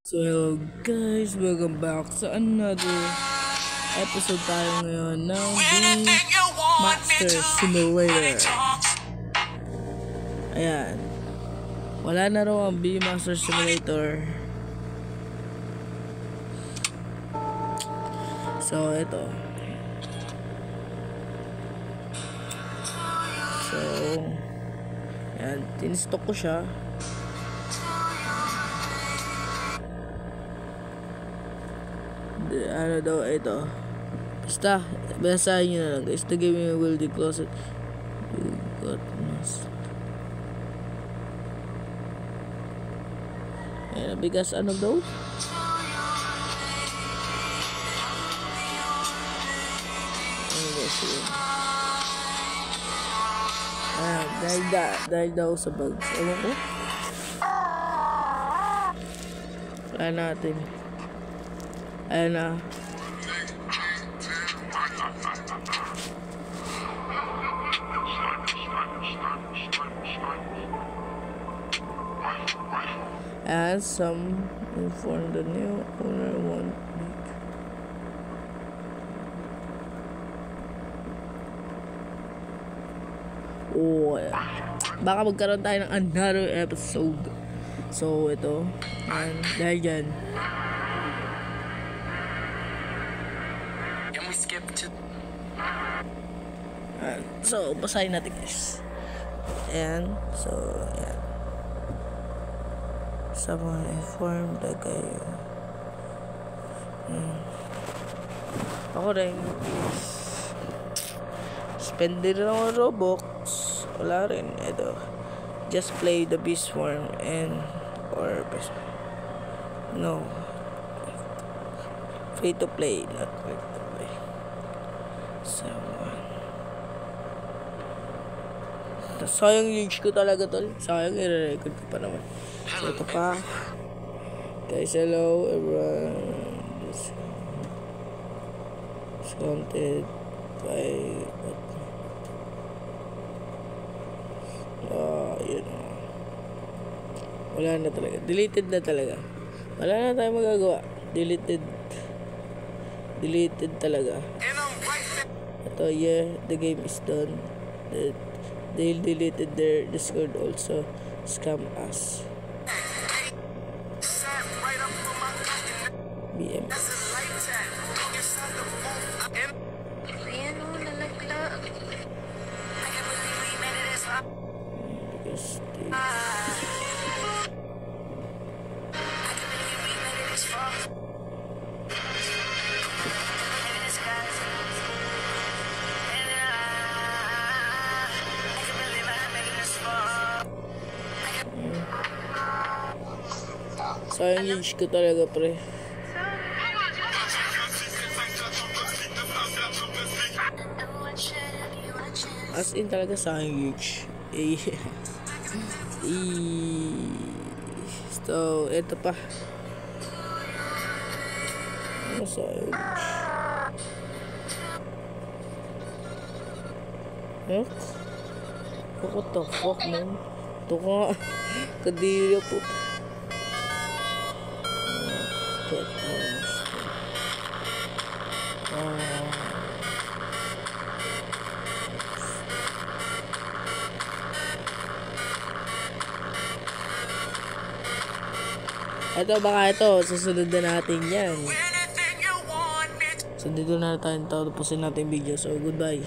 So hello guys, welcome back sa another episode tayo ngayon ng Master Simulator. Ayan, wala na raw ang Master Simulator. So ito. So ayan, tinstock ko siya. Ano daw ito, basta basahin nyo na lang guys. The game will be closed. You got must. Because ano daw, ano guys yun, dahil daw sa bugs. Ewan ko, wala natin. Ayan na. As some inform the new owner won't make. Oh, baka magkaroon tayo ng another episode. So ito, and dahil dyan, so basahin natin guys. And so ayan, someone informed the guy. Ako rin is spend din ako Robux. Wala rin. Ito, just play the beast form and or best, no, free to play, not free to play. So sayang yung ko talaga tol. Sayang, i-record ko pa naman. So ito pa guys. Hello everyone, this is content by yun. Wala na talaga, deleted na talaga. Wala na tayong magagawa. Deleted talaga. Ito, yeah, the game is done. They deleted their Discord also. Scam us. BM. Because sayang yung ko talaga pre. As in talaga sayang yung so eto pa, ano sayang what the fuck man. Ito ka kadiri po. Ito, baka ito susunod na natin yan. So dito na tayo tapusin natin yung video. So goodbye.